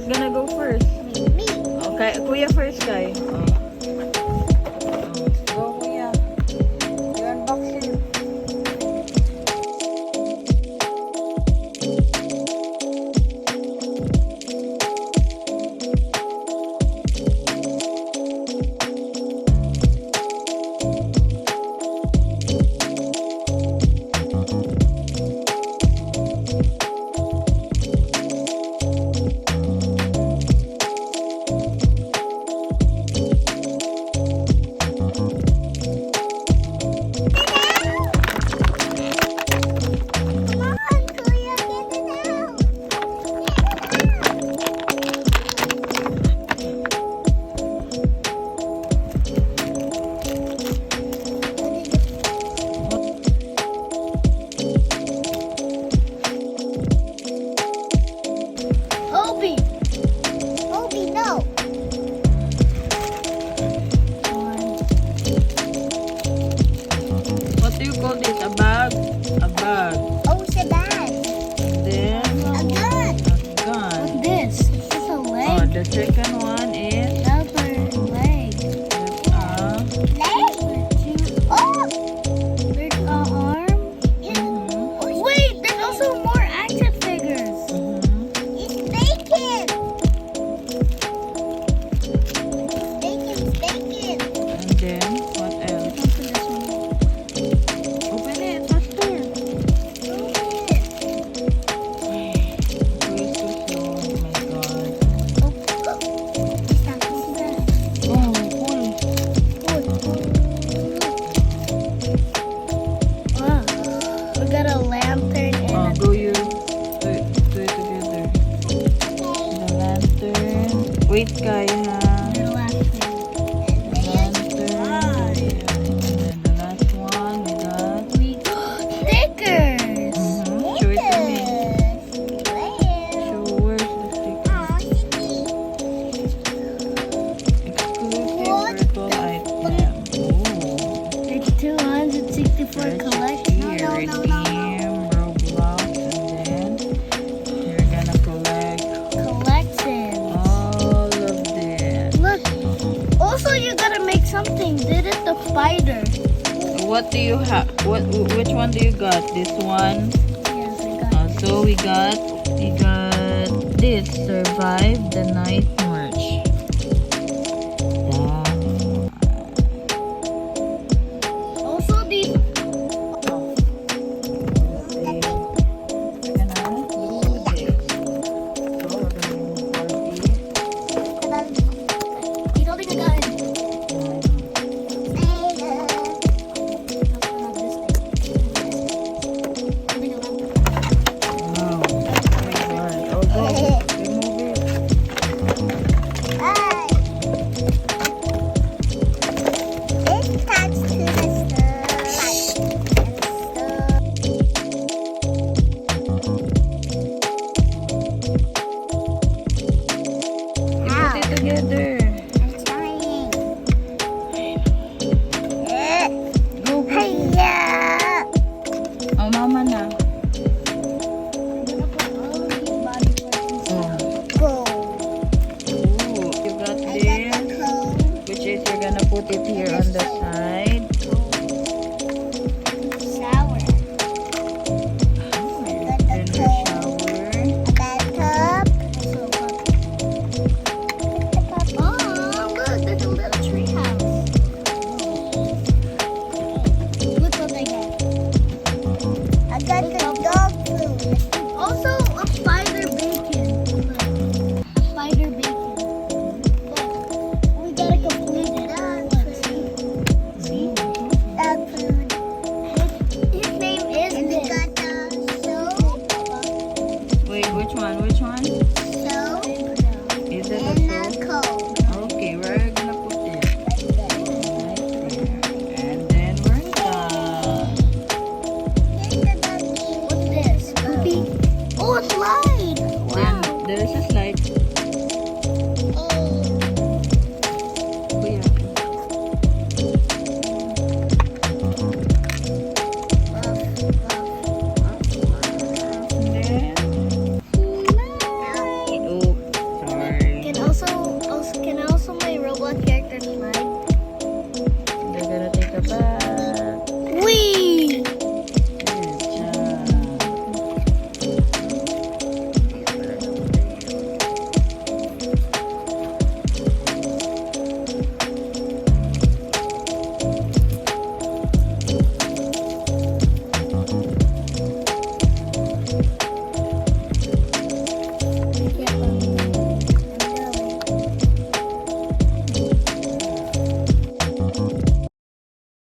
gonna go first? Me. Okay, Kuya first, Kai. Go, Kuya. You unbox it. Obie, no. What do you call this? A bag? A bag. Oh, it's a bag. Then, A gun. a gun. What's this? It's just a Oh, leg. the second one is That's her leg. Leg? Oh! There's an arm. Wait, there's also more action figures. It's bacon. Bacon. and then what else? Open it, faster. Wait, so slow. Oh my god. Oh, We got a lantern oh, and go you. Do it together. The lantern. Wait, Kai, ha? a lantern. Lantern. And then the last one we got. Stickers. Show it to me. Show where's the sticker. Exclusive virtual item. Oh. There's 264 collections. Here, redeem ROBLOX, and then you're gonna collect Collections. all of them. Look. Also, you gotta make something. Did it the spider? What do you have? Which one do you got? This one. Yes, I got. So we got this. Survive the night march. Also, these. He's holding a gun. Together. I'm trying. Go, go. Hiya! Oh, mama na. I'm gonna put all of these body parts inside. Go. Ooh, you got I this, got the cone. which is you're gonna put it here on the side. Shower. Then the shower. A bathtub. Oh, look, there's a little tree house. Look what I got. I got the dog food. Also, a spider bacon. Look, spider bacon. Look, we gotta complete it. Look, see? Dog food. His name is. And we got the soap. Wait, which one? Which one?